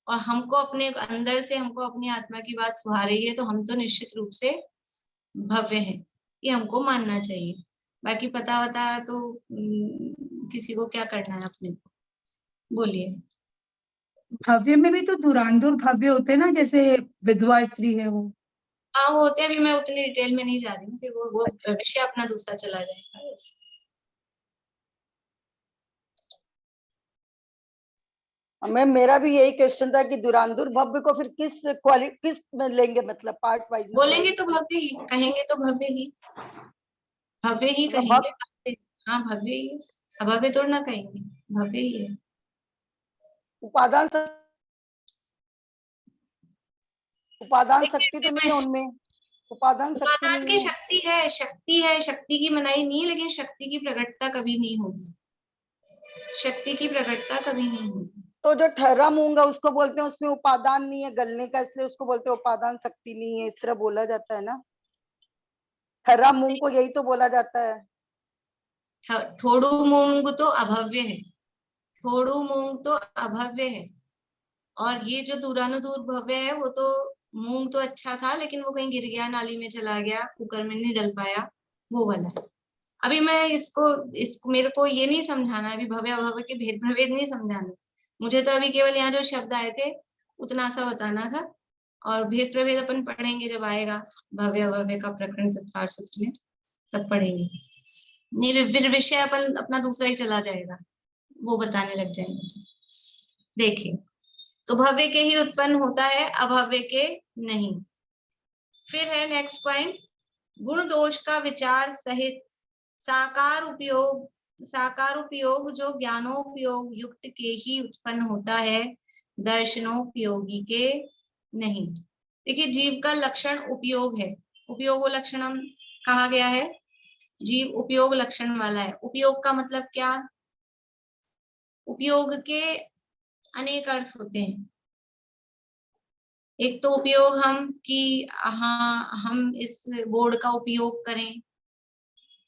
और हमको अपने अंदर से, हमको अपनी आत्मा की बात सुहा रही है, तो हम तो निश्चित रूप से भव्य है, ये हमको मानना चाहिए। बाकी पता वता तो किसी को क्या करना है अपने को। बोलिए।
भव्य में भी तो धुरांधुर भव्य होते हैं ना, जैसे विधवा स्त्री है वो।
हाँ, वो होते हैं। अभी मैं उतनी डिटेल में नहीं जा रही हूँ, फिर वो विषय अपना दूसरा चला जाएगा।
मैम मेरा भी यही क्वेश्चन था कि दुरांधुर भव्य को फिर किस में लेंगे, मतलब पार्ट वाइज
बोलेंगे तो भव्य ही कहेंगे, तो भव्य ही कहेंगे। हाँ भव्य ही है, अभव्य थोड़ा ना कहेंगे, भव्य ही है।
उपादान शक्ति तो नहीं है उनमें, उपादान शक्ति
उपादान की
नहीं है।
शक्ति है, शक्ति की मनाही नहीं है, लेकिन शक्ति की प्रकटता कभी नहीं होगी, शक्ति की प्रकटता कभी नहीं होगी।
तो जो ठहरा मूंग है उसको बोलते हैं उसमें उपादान नहीं है गलने का, इसलिए उसको बोलते हैं उपादान शक्ति नहीं है, इस तरह बोला जाता है ना। ठहरा मूंग को यही तो बोला जाता है।
थोड़ू मूंग तो अभव्य है, थोड़ू मूंग तो अभव्य है, और ये जो दूरानुदूर भव्य है वो तो, मूंग तो अच्छा था लेकिन वो कहीं गिर गया, नाली में चला गया, कुकर में नहीं डल पाया, वो वाला है। अभी मैं इसको मेरे को ये नहीं समझाना है, अभी भव्य अभव्य के भेद प्रभेद नहीं समझाना, मुझे तो अभी केवल यहाँ जो शब्द आए थे उतना सा बताना था, और भेद प्रभेद अपन पढ़ेंगे जब आएगा भव्य अभव्य का प्रकरण तत्वार सूत्र में, तब पढ़ेंगे। नहीं फिर विषय अपन अपना दूसरा ही चला जाएगा, वो बताने लग जाएंगे। देखिए, तो भव्य के ही उत्पन्न होता है, अभव्य के नहीं। फिर है नेक्स्ट पॉइंट, गुण दोष का विचार सहित साकार उपयोग जो ज्ञानोपयोग युक्त के ही उत्पन्न होता है, दर्शनोपयोगी के नहीं। देखिए, जीव का लक्षण उपयोग है, उपयोग लक्षणम कहा गया है, जीव उपयोग लक्षण वाला है। उपयोग का मतलब क्या? उपयोग के अनेक अर्थ होते हैं। एक तो उपयोग हम इस बोर्ड का उपयोग करें,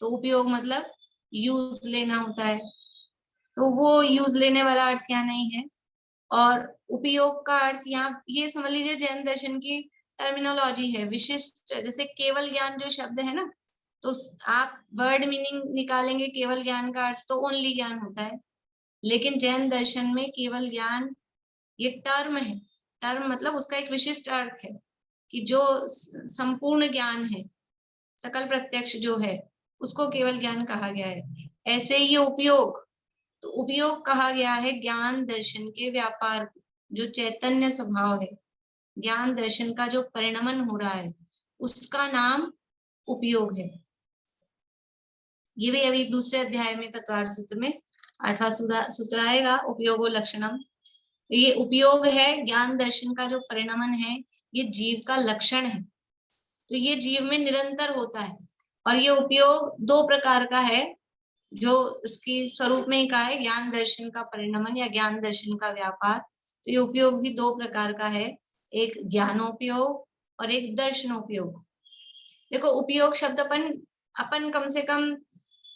तो उपयोग मतलब यूज लेना होता है, तो वो यूज लेने वाला अर्थ यहाँ नहीं है। और उपयोग का अर्थ यहाँ ये समझ लीजिए जैन दर्शन की टर्मिनोलॉजी है, विशिष्ट, जैसे केवल ज्ञान जो शब्द है ना, तो आप वर्ड मीनिंग निकालेंगे, केवल ज्ञान का अर्थ तो ओनली ज्ञान होता है, लेकिन जैन दर्शन में केवल ज्ञान ये टर्म है, टर्म मतलब उसका एक विशिष्ट अर्थ है कि जो संपूर्ण ज्ञान है, सकल प्रत्यक्ष जो है, उसको केवल ज्ञान कहा गया है। ऐसे ही ये उपयोग, तो उपयोग कहा गया है ज्ञान दर्शन के व्यापार, जो चैतन्य स्वभाव है, ज्ञान दर्शन का जो परिणमन हो रहा है, उसका नाम उपयोग है। ये भी अभी दूसरे अध्याय में तत्वार्थ सूत्र में 8वां सूत्र आएगा, उपयोगो लक्षणम। ये उपयोग है, ज्ञान दर्शन का जो परिणमन है, ये जीव का लक्षण है, तो ये जीव में निरंतर होता है। और ये उपयोग दो प्रकार का है, जो उसकी स्वरूप में ही कहा है, ज्ञान दर्शन का परिणमन या ज्ञान दर्शन का व्यापार, तो ये उपयोग भी दो प्रकार का है, एक ज्ञानोपयोग और एक दर्शनोपयोग। देखो, उपयोग शब्द अपन कम से कम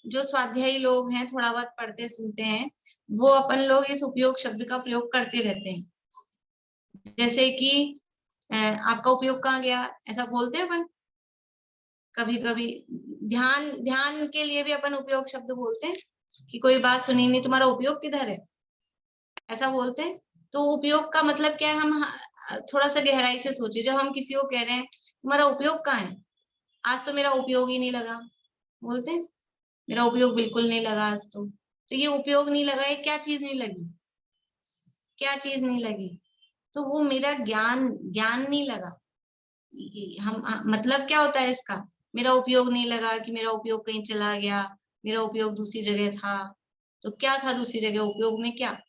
जो स्वाध्यायी लोग हैं, थोड़ा बहुत पढ़ते सुनते हैं, वो अपन लोग इस उपयोग शब्द का प्रयोग करते रहते हैं। जैसे कि आपका उपयोग कहाँ गया, ऐसा बोलते हैं अपन कभी कभी। ध्यान के लिए भी अपन उपयोग शब्द बोलते हैं कि कोई बात सुनी नहीं, तुम्हारा उपयोग किधर है, ऐसा बोलते हैं। तो उपयोग का मतलब क्या है, हम थोड़ा सा गहराई से सोचिए, जब हम किसी को कह रहे हैं तुम्हारा उपयोग कहाँ है, आज तो मेरा उपयोग ही नहीं लगा, बोलते हैं मेरा उपयोग बिल्कुल नहीं लगा आज तो ये उपयोग नहीं लगा, ये क्या चीज नहीं लगी, क्या चीज नहीं लगी, तो वो मेरा ज्ञान नहीं लगा। हम मतलब क्या होता है इसका, मेरा उपयोग नहीं लगा कि मेरा उपयोग कहीं चला गया, मेरा उपयोग दूसरी जगह था, तो क्या था दूसरी जगह, उपयोग में क्या,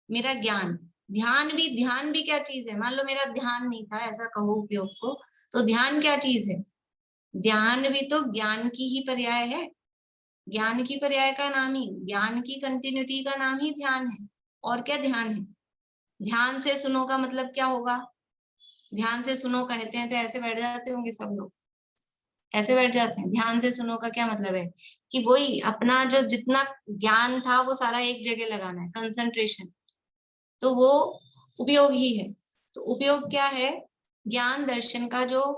मेरा ज्ञान। ध्यान भी क्या चीज है, मान लो मेरा ध्यान नहीं था, ऐसा कहो उपयोग को, तो ध्यान क्या चीज है, ध्यान भी तो ज्ञान की ही पर्याय है, ज्ञान की पर्याय का नाम ही, ज्ञान की कंटिन्यूटी का नाम ही ध्यान है। और क्या ध्यान है, ध्यान से सुनो का मतलब क्या होगा, ध्यान से सुनो कहते हैं तो ऐसे बैठ जाते होंगे सब लोग, ऐसे बैठ जाते हैं। ध्यान से सुनो का क्या मतलब है कि वही अपना जो जितना ज्ञान था वो सारा एक जगह लगाना है, कंसंट्रेशन, तो वो उपयोग ही है। तो उपयोग क्या है, ज्ञान दर्शन का जो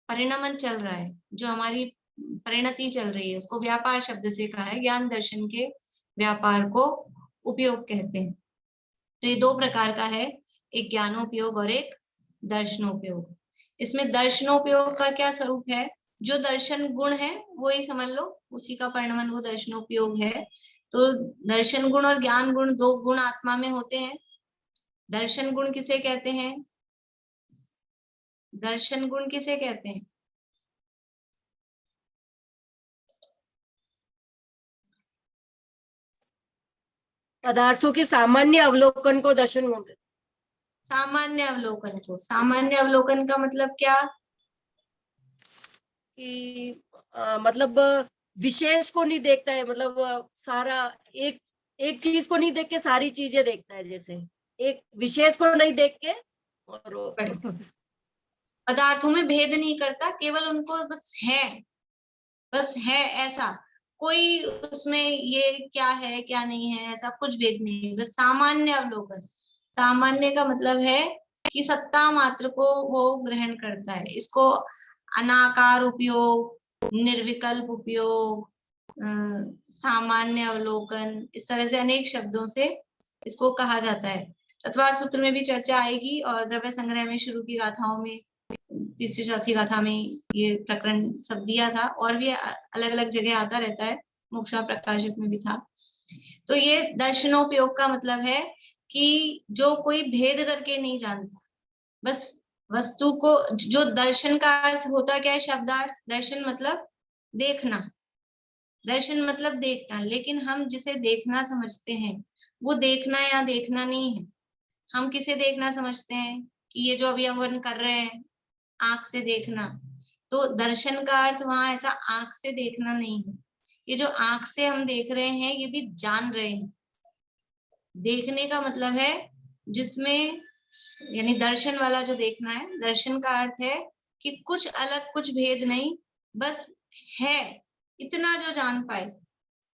परिणमन चल रहा है, जो हमारी परिणति चल रही है, उसको व्यापार शब्द से कहा है, ज्ञान दर्शन के व्यापार को उपयोग कहते हैं। तो ये दो प्रकार का है, एक ज्ञानोपयोग और एक दर्शनोपयोग। इसमें दर्शनोपयोग का क्या स्वरूप है, जो दर्शन गुण है वो ही समझ लो, उसी का परिणमन वो दर्शनोपयोग है। तो दर्शन गुण और ज्ञान गुण, दो गुण आत्मा में होते हैं, दर्शन गुण किसे कहते हैं? दर्शन गुण किसे कहते हैं?
पदार्थों के सामान्य अवलोकन को दर्शन गुण कहते हैं।
सामान्य अवलोकन को। सामान्य अवलोकन का मतलब क्या?
कि मतलब विशेष को नहीं देखता है, मतलब सारा एक चीज को नहीं देख के सारी चीजें देखता है, जैसे एक विशेष को नहीं देख के और
पदार्थों में भेद नहीं करता, केवल उनको बस है ऐसा, कोई उसमें ये क्या है क्या नहीं है ऐसा कुछ भेद नहीं, बस सामान्य अवलोकन। सामान्य का मतलब है कि सत्ता मात्र को वो ग्रहण करता है। इसको अनाकार उपयोग, निर्विकल्प उपयोग, सामान्य अवलोकन, इस तरह से अनेक शब्दों से इसको कहा जाता है। तत्वार्थ सूत्र में भी चर्चा आएगी और द्रव्य संग्रह में शुरू की गाथाओं में, तीसरी चौथी गाथा में ये प्रकरण सब दिया था, और भी अलग अलग जगह आता रहता है, मोक्षा प्रकाशित में भी था। तो ये दर्शनोपयोग का मतलब है कि जो कोई भेद करके नहीं जानता, बस वस्तु को, जो दर्शन का अर्थ होता क्या है? शब्दार्थ दर्शन मतलब देखना, दर्शन मतलब देखना, लेकिन हम जिसे देखना समझते हैं वो देखना या देखना नहीं है। हम किसे देखना समझते हैं कि ये जो अभी हम कर रहे हैं आंख से देखना, तो दर्शन का अर्थ वहां ऐसा आंख से देखना नहीं है। ये जो आंख से हम देख रहे हैं ये भी जान रहे हैं। देखने का मतलब है जिसमें, यानी दर्शन वाला जो देखना है, दर्शन का अर्थ है कि कुछ अलग कुछ भेद नहीं, बस है इतना जो जान पाए।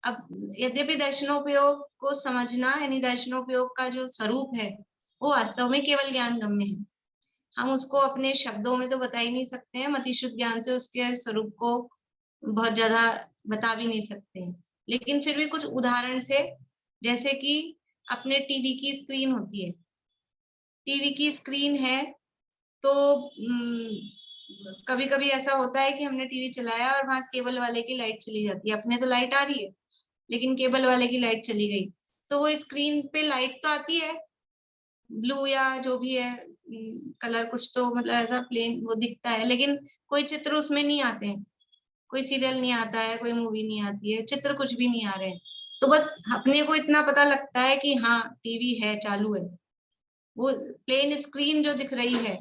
अब यद्यपि दर्शनोपयोग को समझना, यानी दर्शनोपयोग का जो स्वरूप है वो वास्तव में केवल ज्ञान गम्य है। हम उसको अपने शब्दों में तो बता ही नहीं सकते हैं, मतिशुद्ध ज्ञान से उसके स्वरूप को बहुत ज्यादा बता भी नहीं सकते हैं, लेकिन फिर भी कुछ उदाहरण से, जैसे कि अपने टीवी की स्क्रीन होती है, टीवी की स्क्रीन है तो कभी कभी ऐसा होता है कि हमने टीवी चलाया और वहां केबल वाले की लाइट चली जाती है। अपने तो लाइट आ रही है लेकिन केबल वाले की लाइट चली गई, तो वो स्क्रीन पे लाइट तो आती है, ब्लू या जो भी है कलर, कुछ तो मतलब ऐसा प्लेन वो दिखता है, लेकिन कोई चित्र उसमें नहीं आते हैं, कोई सीरियल नहीं आता है, कोई मूवी नहीं आती है, चित्र कुछ भी नहीं आ रहे हैं। तो बस अपने को इतना पता लगता है कि हाँ टीवी है, चालू है, वो प्लेन स्क्रीन जो दिख रही है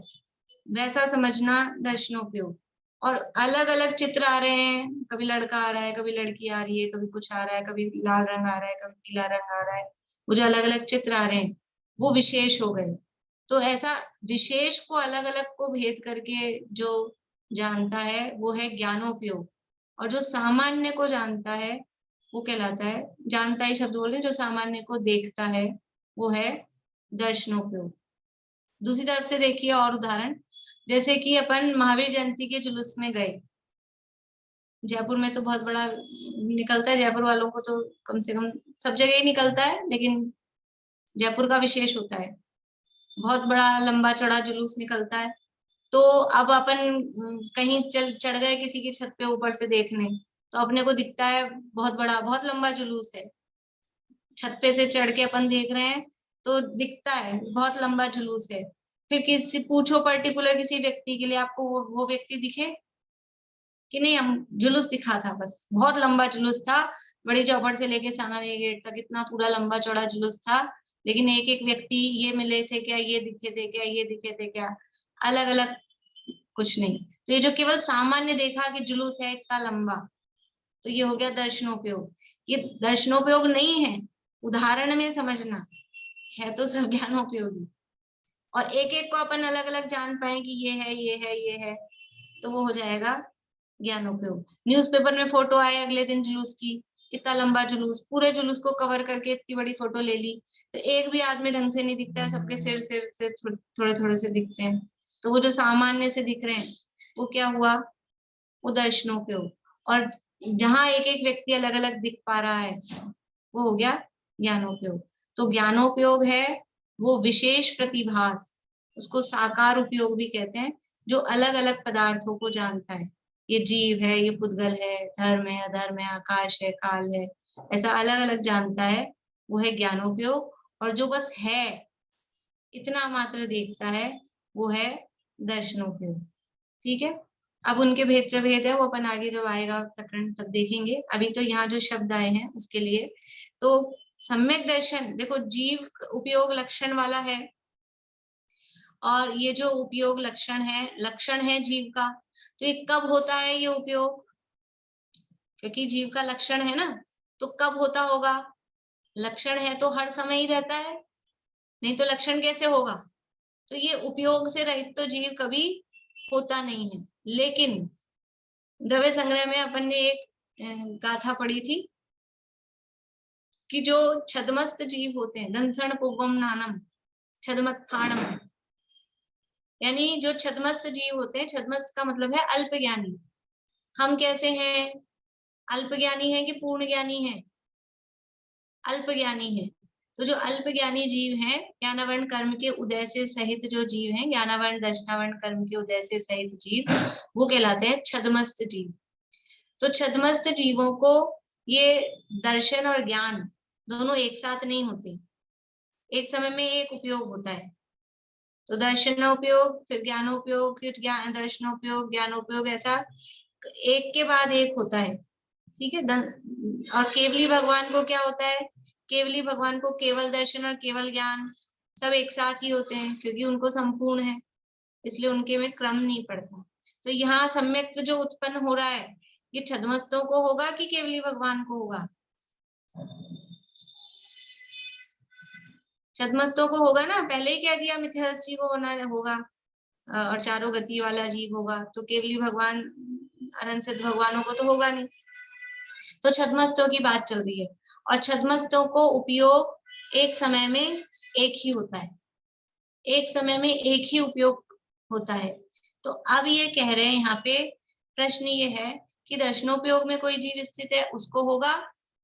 वैसा समझना दर्शनोपयोग। और अलग अलग चित्र आ रहे हैं, कभी लड़का आ रहा है, कभी लड़की आ रही है, कभी कुछ आ रहा है, कभी लाल रंग आ रहा है, कभी पीला रंग आ रहा है, वो जो अलग अलग चित्र आ रहे हैं वो विशेष हो गए। तो ऐसा विशेष को अलग अलग को भेद करके जो जानता है वो है ज्ञानोपयोग, और जो सामान्य को जानता है वो कहलाता है, जानता ही शब्द बोल रहे, जो सामान्य को देखता है वो है दर्शनोपयोग। दूसरी तरफ से देखिए और उदाहरण, जैसे कि अपन महावीर जयंती के जुलूस में गए, जयपुर में तो बहुत बड़ा निकलता है, जयपुर वालों को तो कम से कम सब जगह ही निकलता है, लेकिन जयपुर का विशेष होता है, बहुत बड़ा लंबा चौड़ा जुलूस निकलता है। तो अब अपन कहीं चढ़ गए किसी की छत पे ऊपर से देखने, तो अपने को दिखता है बहुत बड़ा बहुत लंबा जुलूस है, छत पे से चढ़ के अपन देख रहे हैं तो दिखता है बहुत लंबा जुलूस है। फिर किसी पूछो पर्टिकुलर किसी व्यक्ति के लिए, आपको वो व्यक्ति दिखे कि नहीं? हम जुलूस दिखा था, बस बहुत लंबा जुलूस था, बड़ी चौपड़ से लेके सांगानेर गेट तक इतना पूरा लंबा चौड़ा जुलूस था, लेकिन एक एक व्यक्ति ये मिले थे क्या, ये दिखे थे क्या, ये दिखे थे क्या, अलग अलग कुछ नहीं। तो ये जो केवल सामान्य देखा कि जुलूस है इतना लंबा, तो ये हो गया दर्शनोपयोग। ये दर्शनोपयोग नहीं है, उदाहरण में समझना है, तो सब ज्ञानोपयोगी। और एक एक को अपन अलग अलग जान पाए कि ये है ये है ये है, तो वो हो जाएगा ज्ञानोपयोग। न्यूज़पेपर में फोटो आए अगले दिन जुलूस की, इतना लंबा जुलूस, पूरे जुलूस को कवर करके इतनी बड़ी फोटो ले ली, तो एक भी आदमी ढंग से नहीं दिखता है, सबके सिर सिर से थोड़े थोड़े से दिखते हैं, तो वो जो सामान्य से दिख रहे हैं वो क्या हुआ? वो दर्शनोपयोग। और जहां एक एक व्यक्ति अलग अलग दिख पा रहा है वो हो गया ज्ञानोपयोग। तो ज्ञानोपयोग है वो विशेष प्रतिभास, उसको साकार उपयोग भी कहते हैं, जो अलग अलग पदार्थों को जानता है। ये जीव है, ये पुद्गल है, धर्म है, अधर्म है, आकाश है, काल है, ऐसा अलग अलग जानता है, वो है ज्ञानोपयोग। और जो बस है इतना मात्र देखता है, वो है दर्शनोपयोग। ठीक है, अब उनके भेद प्रभेद है वो अपन आगे जब आएगा प्रकरण तब देखेंगे। अभी तो यहाँ जो शब्द आए हैं उसके लिए, तो सम्यक दर्शन देखो जीव उपयोग लक्षण वाला है, और ये जो उपयोग लक्षण है जीव का, तो ये कब होता है ये उपयोग? क्योंकि जीव का लक्षण है ना, तो कब होता होगा? लक्षण है तो हर समय ही रहता है, नहीं तो लक्षण कैसे होगा? तो ये उपयोग से रहित तो जीव कभी होता नहीं है। लेकिन द्रव्य संग्रह में अपन ने एक गाथा पढ़ी थी कि जो छदमस्त जीव होते हैं, दंसण पुव्वम नानम छदमत्थाणम, यानी जो छदमस्त जीव होते हैं, छदमस्त का मतलब है अल्प ज्ञानी। हम कैसे हैं? अल्प ज्ञानी है कि पूर्ण ज्ञानी है? अल्प ज्ञानी है। तो जो अल्प ज्ञानी जीव हैं, ज्ञानावरण कर्म के उदय से सहित जो जीव हैं, ज्ञानावरण दर्शनावरण कर्म के उदय से सहित जीव, वो कहलाते हैं छदमस्त जीव। तो छदमस्त जीवों को ये दर्शन और ज्ञान दोनों एक साथ नहीं होते, एक समय में एक उपयोग होता है। तो दर्शनोपयोग, फिर ज्ञानोपयोग, फिर दर्शनोपयोग, ज्ञानोपयोग, ऐसा एक के बाद एक होता है। ठीक है, और केवली भगवान को क्या होता है? केवली भगवान को केवल दर्शन और केवल ज्ञान सब एक साथ ही होते हैं, क्योंकि उनको संपूर्ण है, इसलिए उनके में क्रम नहीं पड़ता। तो यहाँ सम्यक जो उत्पन्न हो रहा है, ये छदमस्तों को होगा कि केवली भगवान को होगा? छदमस्तों को होगा ना, पहले ही कह दिया मिथ्या दृष्टि को होना होगा, और चारों गति वाला जीव होगा, तो केवली भगवान अनंत सिद्ध भगवानों को तो होगा नहीं। तो छदमस्तों की बात चल रही है, और छदमस्तों को उपयोग एक समय में एक ही होता है, एक समय में एक ही उपयोग होता है। तो अब ये कह रहे हैं यहाँ पे, प्रश्न ये है कि दर्शनोपयोग में कोई जीव स्थित है उसको होगा,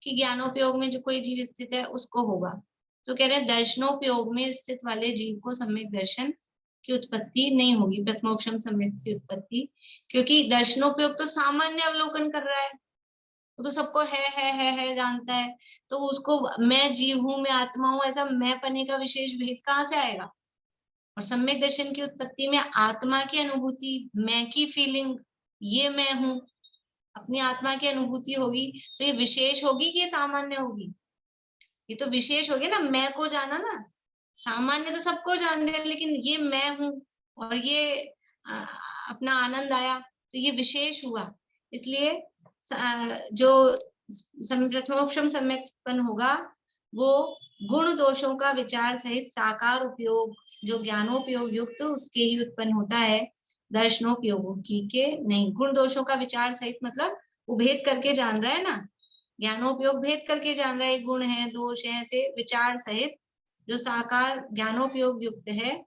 कि ज्ञानोपयोग में जो कोई जीव स्थित है उसको होगा? तो कह रहे हैं दर्शनोपयोग में स्थित वाले जीव को सम्यक दर्शन की उत्पत्ति नहीं होगी, प्रथमोपशम सम्यक की उत्पत्ति, क्योंकि दर्शनोपयोग तो सामान्य अवलोकन कर रहा है, वो तो सबको है जानता है, तो उसको मैं जीव हूं, मैं आत्मा हूं, ऐसा मैं पने का विशेष भेद कहाँ से आएगा? और सम्यक दर्शन की उत्पत्ति में आत्मा की अनुभूति, मैं की फीलिंग, ये मैं हूं, अपनी आत्मा की अनुभूति होगी, तो ये विशेष होगी कि सामान्य होगी? ये तो विशेष हो गया ना, मैं को जाना ना, सामान्य तो सबको जान रहे हैं, लेकिन ये मैं हूं और ये अपना आनंद आया, तो ये विशेष हुआ। इसलिए जो प्रथमोपशम सम्यक उत्पन्न होगा, वो गुण दोषों का विचार सहित साकार उपयोग जो ज्ञानोपयोग युक्त, उसके ही उत्पन्न होता है, दर्शनोपयोगों की के नहीं। गुण दोषों का विचार सहित मतलब वो भेद करके जान रहा है ना, ज्ञानोपयोग भेद करके जान रहा है, गुण है दोष है, ऐसे विचार सहित जो साकार ज्ञानोपयोग युक्त है,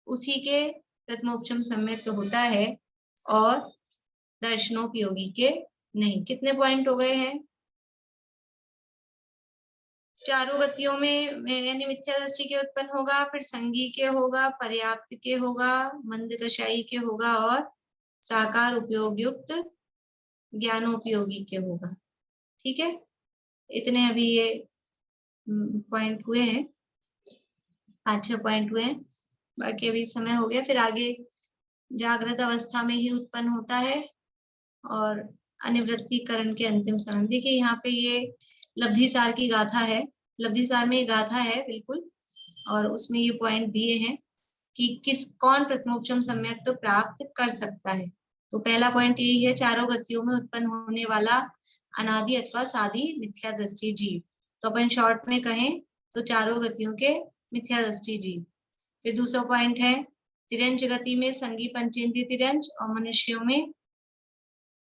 उसी के प्रथमोपशम सम्यक तो होता है, और दर्शनोपयोगी के नहीं। कितने पॉइंट हो गए हैं? चारों गतियों में यानी मिथ्या दृष्टि के उत्पन्न होगा, फिर संगी के होगा, पर्याप्त के होगा, मंद कषाई के होगा, और साकार उपयोग युक्त ज्ञानोपयोगी के होगा। ठीक है, इतने अभी ये पॉइंट हुए हैं, 5-6 पॉइंट हुए हैं, बाकी अभी समय हो गया। फिर आगे जागृत अवस्था में ही उत्पन्न होता है, और अनिवृत्तिकरण के अंतिम समय। देखिए यहाँ पे ये लब्धिसार की गाथा है, लब्धिसार में ये गाथा है बिल्कुल, और उसमें ये पॉइंट दिए हैं कि कौन प्रथमोपशम सम्यक तो प्राप्त कर सकता है। तो पहला पॉइंट यही है, चारों गतियों में उत्पन्न होने वाला अनादि अथवा सादी मिथ्या दृष्टि जीव। तो अपन शॉर्ट में कहें तो चारों गतियों के मिथ्या दृष्टि जीव। फिर दूसरा पॉइंट है, तिर्यंच गति में संगी पंचेंद्रिय तिर्यंच, और मनुष्यों में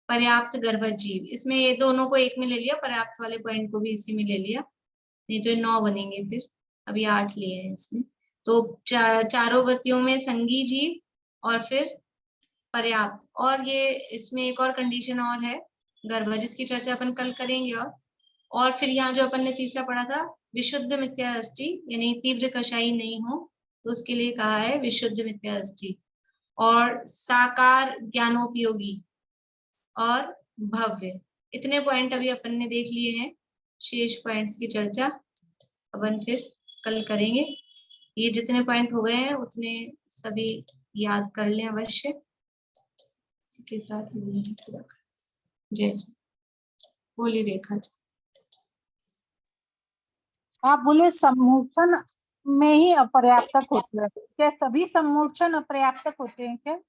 पर्याप्त गर्भज जीव। इसमें ये दोनों को एक में ले लिया, पर्याप्त वाले पॉइंट को भी इसी में ले लिया, नहीं तो 9 बनेंगे, फिर अभी 8 लिए हैं इसमें। तो चारों गतियों में संगी जीव और फिर पर्याप्त, और ये इसमें एक और कंडीशन और है गर्भ, जिसकी चर्चा अपन कल करेंगे। और फिर यहाँ जो अपन ने तीसरा पढ़ा था, विशुद्ध मिथ्या दृष्टि, यानी तीव्र कषाई नहीं हो, तो उसके लिए कहा है विशुद्ध मिथ्या दृष्टि, और साकार ज्ञानोपयोगी और भव्य। इतने पॉइंट अभी अपन ने देख लिए हैं, शेष पॉइंट्स की चर्चा अपन फिर कल करेंगे। ये जितने पॉइंट हो गए हैं उतने सभी याद कर लें अवश्य। इसी के साथ हम यहीं पूरा कर- जय जय। बोली रेखा जी।
आप बोले सम्मोचन में ही अपर्याप्तक होते हैं, क्या सभी सम्मोचन अपर्याप्तक होते हैं क्या?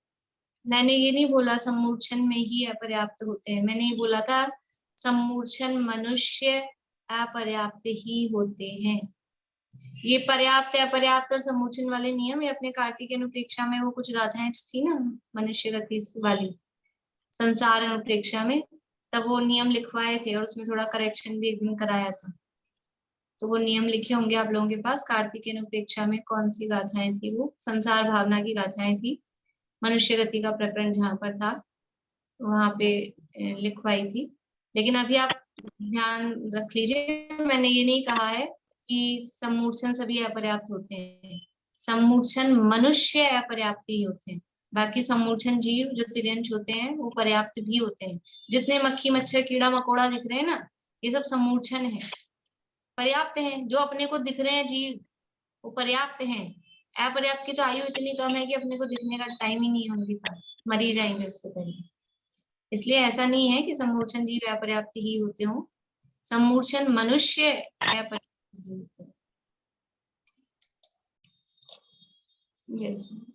मैंने ये नहीं बोला सम्मूर्छन में ही अपर्याप्त होते हैं, मैंने ये बोला था सम्मूर्छन मनुष्य अपर्याप्त ही होते हैं। ये पर्याप्त अपर्याप्त और सम्मूर्छन वाले नियम ये अपने कार्तिक अनुप्रेक्षा में वो कुछ गाथाएं थी ना मनुष्य गति वाली संसार अनुप्रेक्षा में, तब वो नियम लिखवाए थे और उसमें थोड़ा करेक्शन भी एक दिन कराया था। तो वो नियम लिखे होंगे आप लोगों के पास। कार्तिक अनुप्रेक्षा में कौन सी गाथाएं थी? वो संसार भावना की गाथाएं थी। मनुष्य गति का प्रकरण जहाँ पर था वहां पे लिखवाई थी। लेकिन अभी आप ध्यान रख लीजिए, मैंने ये नहीं कहा है कि सम्मूर्छन सभी अपर्याप्त होते हैं। सम्मूर्छन मनुष्य अपर्याप्त ही होते हैं, बाकी सम्मूर्छन जीव जो तिर्यंश होते हैं वो पर्याप्त भी होते हैं। जितने मक्खी मच्छर कीड़ा मकोड़ा दिख रहे हैं ना, ये सब सम्मूर्छन है, पर्याप्त हैं। जो अपने को दिख रहे हैं जीव वो पर्याप्त हैं। अपर्याप्त की तो आयु इतनी कम है कि अपने को दिखने का टाइम ही नहीं है उनके पास, मर ही जाएंगे उससे पहले। इसलिए ऐसा नहीं है कि सम्मूर्छन जीव अपर्याप्त ही होते हों, सम्मूर्छन मनुष्य अपर्याप्त ही होते हैं। जय श्री